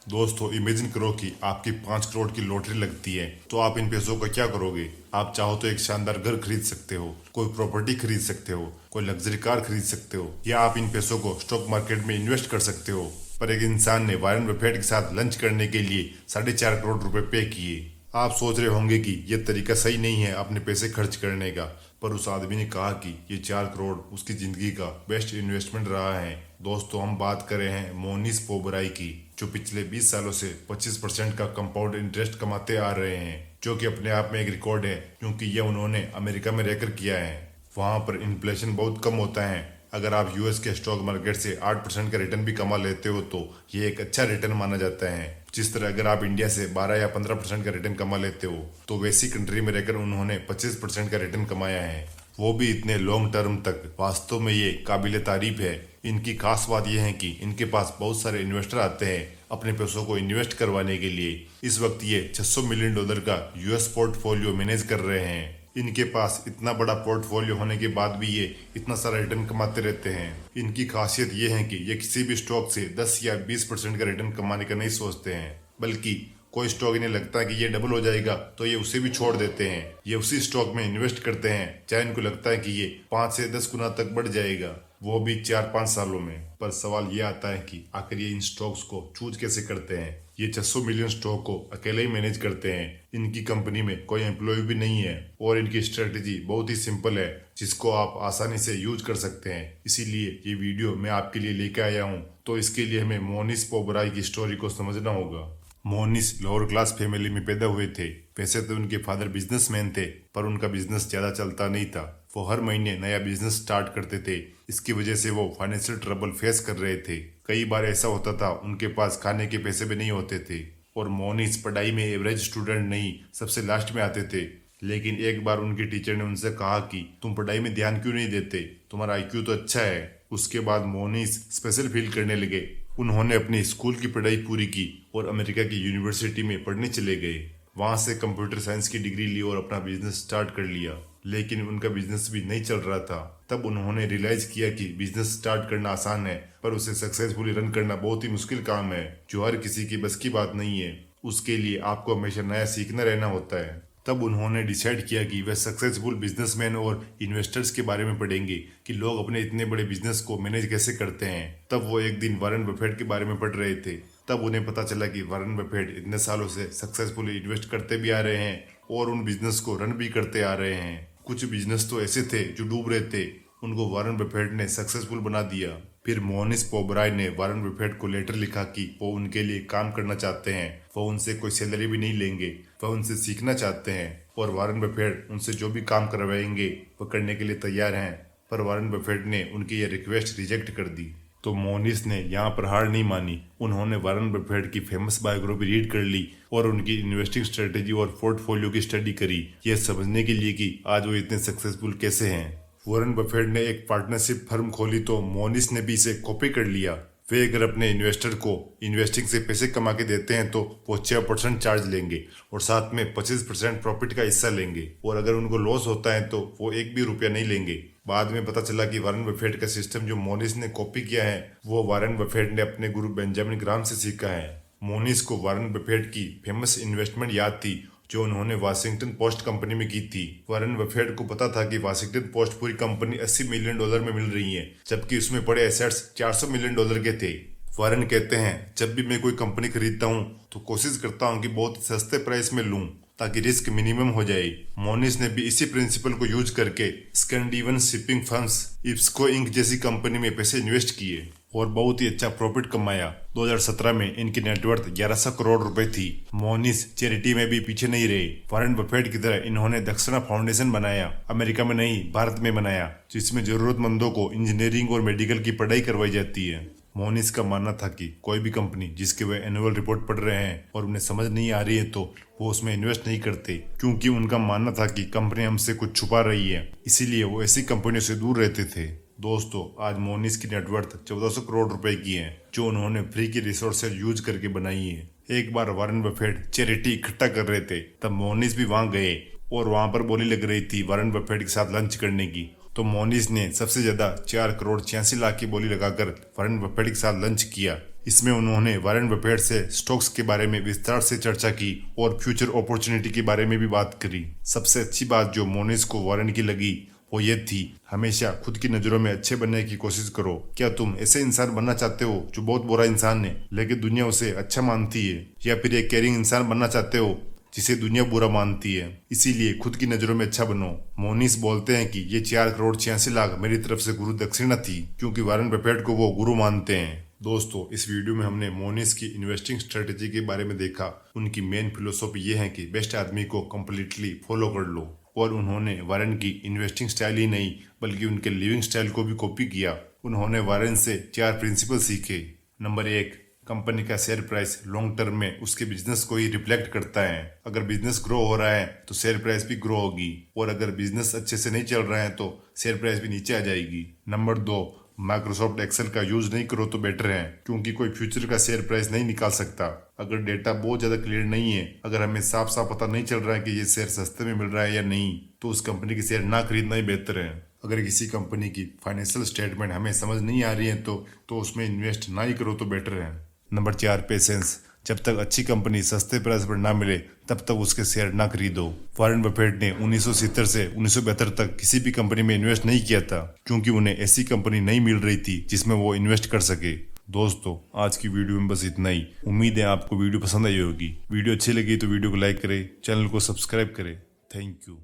दोस्तों इमेजिन करो कि आपकी 5 करोड़ की लॉटरी लगती है, तो आप इन पैसों का क्या करोगे। आप चाहो तो एक शानदार घर खरीद सकते हो, कोई प्रॉपर्टी खरीद सकते हो, कोई लग्जरी कार खरीद सकते हो, या आप इन पैसों को स्टॉक मार्केट में इन्वेस्ट कर सकते हो। पर एक इंसान ने वॉरेन बफेट के साथ लंच करने के लिए 4.5 करोड़ रुपए पे किए। आप सोच रहे होंगे कि यह तरीका सही नहीं है अपने पैसे खर्च करने का, पर उस आदमी ने कहा कि ये 4 करोड़ उसकी जिंदगी का बेस्ट इन्वेस्टमेंट रहा है। दोस्तों हम बात कर रहे हैं मोनिस पोबराई की, जो पिछले 20 सालों से 25% का कंपाउंड इंटरेस्ट कमाते आ रहे हैं, जो कि अपने आप में एक रिकॉर्ड है, क्योंकि यह उन्होंने अमेरिका में रहकर किया है। वहाँ पर इन्फ्लेशन बहुत कम होता है। अगर आप यूएस के स्टॉक मार्केट से 8% का रिटर्न भी कमा लेते हो तो ये एक अच्छा रिटर्न माना जाता है। जिस तरह अगर आप इंडिया से 12 या 15% का रिटर्न कमा लेते हो, तो वैसी कंट्री में रहकर उन्होंने 25% का रिटर्न कमाया है, वो भी इतने लॉन्ग टर्म तक। वास्तव में ये काबिल तारीफ है। इनकी खास बात यह है कि इनके पास बहुत सारे इन्वेस्टर आते हैं अपने पैसों को इन्वेस्ट करवाने के लिए। इस वक्त ये $600 मिलियन का यूएस पोर्टफोलियो मैनेज कर रहे हैं। इनके पास इतना बड़ा पोर्टफोलियो होने के बाद भी ये इतना सारा रिटर्न कमाते रहते हैं। इनकी खासियत ये है कि ये किसी भी स्टॉक से 10 या 20% का रिटर्न कमाने का नहीं सोचते हैं, बल्कि कोई स्टॉक इन्हें लगता है कि ये डबल हो जाएगा तो ये उसे भी छोड़ देते हैं। ये उसी स्टॉक में इन्वेस्ट करते हैं चाहे इनको लगता है कि ये 5 से 10 गुना तक बढ़ जाएगा, वो भी 4-5 सालों में। पर सवाल ये आता है कि आखिर ये इन स्टॉक्स को चूज कैसे करते हैं। ये 600 मिलियन स्टॉक को अकेले ही मैनेज करते हैं। इनकी कंपनी में कोई एम्प्लॉय भी नहीं है और इनकी स्ट्रेटेजी बहुत ही सिंपल है, जिसको आप आसानी से यूज कर सकते हैं। इसीलिए ये वीडियो मैं आपके लिए लेके आया हूँ। तो इसके लिए हमें मोनिस पोबराई की स्टोरी को समझना होगा। मोनिस लोअर क्लास फैमिली में पैदा हुए थे। वैसे तो उनके फादर बिजनेसमैन थे, पर उनका बिजनेस ज्यादा चलता नहीं था। वो हर महीने नया बिजनेस स्टार्ट करते थे। इसकी वजह से वो फाइनेंशियल ट्रबल फेस कर रहे थे। कई बार ऐसा होता था उनके पास खाने के पैसे भी नहीं होते थे। और मोनिस पढ़ाई में एवरेज स्टूडेंट नहीं, सबसे लास्ट में आते थे। लेकिन एक बार उनके टीचर ने उनसे कहा कि तुम पढ़ाई में ध्यान क्यों नहीं देते, तुम्हारा आईक्यू तो अच्छा है। उसके बाद मोनिस स्पेशल फील करने लगे। उन्होंने अपनी स्कूल की पढ़ाई पूरी की और अमेरिका की यूनिवर्सिटी में पढ़ने चले गए। वहां से कंप्यूटर साइंस की डिग्री ली और अपना बिजनेस स्टार्ट कर लिया। लेकिन उनका बिजनेस भी नहीं चल रहा था। तब उन्होंने रियलाइज किया कि बिजनेस स्टार्ट करना आसान है, पर उसे सक्सेसफुली रन करना बहुत ही मुश्किल काम है, जो हर किसी की बस की बात नहीं है। उसके लिए आपको हमेशा नया सीखना रहना होता है। तब उन्होंने डिसाइड किया कि वह सक्सेसफुल बिजनेसमैन और इन्वेस्टर्स के बारे में पढ़ेंगे कि लोग अपने इतने बड़े बिजनेस को मैनेज कैसे करते हैं। तब वो एक दिन वॉरेन बफेट के बारे में पढ़ रहे थे। तब उन्हें पता चला कि वॉरेन बफेट इतने सालों से सक्सेसफुली इन्वेस्ट करते भी आ रहे हैं और उन बिजनेस को रन भी करते आ रहे हैं। कुछ बिजनेस तो ऐसे थे जो डूब रहे थे, उनको वॉरेन बफेट ने सक्सेसफुल बना दिया। फिर मोनिस पोबराय ने वॉरेन बफेट को लेटर लिखा कि वो उनके लिए काम करना चाहते हैं। वो उनसे कोई सैलरी भी नहीं लेंगे, वह उनसे सीखना चाहते हैं और वॉरेन बफेट उनसे जो भी काम करवाएंगे वो करने के लिए तैयार हैं। पर वॉरेन बफेट ने उनकी यह रिक्वेस्ट रिजेक्ट कर दी। तो मोनिस ने यहाँ पर हार नहीं मानी। उन्होंने वॉरेन बफेट की फेमस बायोग्राफी रीड कर ली और उनकी इन्वेस्टिंग स्ट्रेटेजी और पोर्टफोलियो की स्टडी करी, यह समझने के लिए कि आज वो इतने सक्सेसफुल कैसे हैं। वॉरेन बफेट ने एक पार्टनरशिप फर्म खोली तो मोनिस ने भी इसे कॉपी कर लिया। वे अगर अपने इन्वेस्टर को इन्वेस्टिंग से पैसे कमा के देते हैं तो वो 6% चार्ज लेंगे और साथ में 25% प्रॉफिट का हिस्सा लेंगे, और अगर उनको लॉस होता है तो वो एक भी रुपया नहीं लेंगे। बाद में पता चला कि वॉरेन बफेट का सिस्टम जो मोनिस ने कॉपी किया है वो वॉरेन बफेट ने अपने गुरु बेंजामिन ग्राहम से सीखा है। मोनिस को वॉरेन बफेट की फेमस इन्वेस्टमेंट याद थी जो उन्होंने वाशिंगटन पोस्ट कंपनी में की थी। वॉरेन बफेट को पता था कि वाशिंगटन पोस्ट पूरी कंपनी $80 मिलियन में मिल रही है, जबकि उसमें पड़े एसेट्स $400 मिलियन के थे। वॉरेन कहते हैं जब भी मैं कोई कंपनी खरीदता हूँ तो कोशिश करता हूँ कि बहुत सस्ते प्राइस में लूँ ताकि रिस्क मिनिमम हो जाए। मोनिस ने भी इसी प्रिंसिपल को यूज करके स्कैंडिनेवियन शिपिंग फर्म्स, इप्सको इंक जैसी कंपनी में पैसे इन्वेस्ट किए और बहुत ही अच्छा प्रॉफिट कमाया। 2017 में इनकी नेटवर्थ 1100 करोड़ रुपए थी। मोनिस चैरिटी में भी पीछे नहीं रहे। वॉरेन बफेट की तरह इन्होंने दक्षिणा फाउंडेशन बनाया, अमेरिका में नहीं भारत में बनाया, जिसमें जरूरतमंदों को इंजीनियरिंग और मेडिकल की पढ़ाई करवाई जाती है। मोनिस का मानना था कि कोई भी कंपनी जिसके वे एनुअल रिपोर्ट पढ़ रहे हैं और उन्हें समझ नहीं आ रही है तो वो उसमें इन्वेस्ट नहीं करते, क्योंकि उनका मानना था कि कंपनी हमसे कुछ छुपा रही है। इसीलिए वो ऐसी कंपनियों से दूर रहते थे। दोस्तों आज मोनिस की नेटवर्थ 1400 करोड़ रुपए की है, जो उन्होंने फ्री की रिसोर्सेज यूज करके बनाई है। एक बार वॉरेन बफेट चैरिटी इकट्ठा कर रहे थे, तब मोनिस भी वहां गए और वहां पर बोली लग रही थी वॉरेन बफेट के साथ लंच करने की। तो मोनीस ने सबसे ज्यादा 4,86,00,000 की बोली लगाकर वॉरेन बफेट के साथ लंच किया। इसमें उन्होंने वॉरेन बफेट से स्टॉक्स के बारे में विस्तार से चर्चा की और फ्यूचर अपॉर्चुनिटी के बारे में भी बात करी। सबसे अच्छी बात जो मोनीस को वॉरेन की लगी वो ये थी, हमेशा खुद की नजरों में अच्छे बनने की कोशिश करो। क्या तुम ऐसे इंसान बनना चाहते हो जो बहुत बुरा इंसान है लेकिन दुनिया उसे अच्छा मानती है, या फिर एक केयरिंग इंसान बनना चाहते हो जिसे दुनिया बुरा मानती है? इसीलिए खुद की नजरों में अच्छा बनो। मोनीस बोलते हैं कि ये 4,86,00,000 मेरी तरफ से गुरु दक्षिणा थी, क्योंकि वॉरेन बफेट को वो गुरु मानते हैं। दोस्तों, इस वीडियो में हमने मोनीस की इन्वेस्टिंग स्ट्रेटेजी के बारे में देखा। उनकी मेन फिलोसॉफी ये है कि बेस्ट आदमी को कम्प्लीटली फॉलो कर लो, और उन्होंने वॉरेन की इन्वेस्टिंग स्टाइल ही नहीं बल्कि उनके लिविंग स्टाइल को भी कॉपी किया। उन्होंने वॉरेन से 4 प्रिंसिपल सीखे। नंबर 1, कंपनी का शेयर प्राइस लॉन्ग टर्म में उसके बिजनेस को ही रिफ्लेक्ट करता है। अगर बिजनेस ग्रो हो रहा है तो शेयर प्राइस भी ग्रो होगी, और अगर बिजनेस अच्छे से नहीं चल रहा है तो शेयर प्राइस भी नीचे आ जाएगी। नंबर 2, माइक्रोसॉफ्ट एक्सेल का यूज नहीं करो तो बेटर है, क्योंकि कोई फ्यूचर का शेयर प्राइस नहीं निकाल सकता। अगर डेटा बहुत ज्यादा क्लियर नहीं है, अगर हमें साफ साफ पता नहीं चल रहा है कि ये शेयर सस्ते में मिल रहा है या नहीं, तो उस कंपनी के शेयर ना खरीदना ही बेहतर है। अगर किसी कंपनी की फाइनेंशियल स्टेटमेंट हमें समझ नहीं आ रही है तो उसमें इन्वेस्ट ना ही करो तो बेटर है। Number 4, patience. जब तक अच्छी कंपनी सस्ते प्राइस पर ना मिले तब तक उसके शेयर ना खरीदो। वॉरेन बफेट ने 1970 से 1972 तक किसी भी कंपनी में इन्वेस्ट नहीं किया था, क्योंकि उन्हें ऐसी कंपनी नहीं मिल रही थी जिसमें वो इन्वेस्ट कर सके। दोस्तों, आज की वीडियो में बस इतना ही। उम्मीद है आपको वीडियो पसंद आई होगी। वीडियो अच्छी लगी तो वीडियो को लाइक करें, चैनल को सब्सक्राइब करें। Thank you.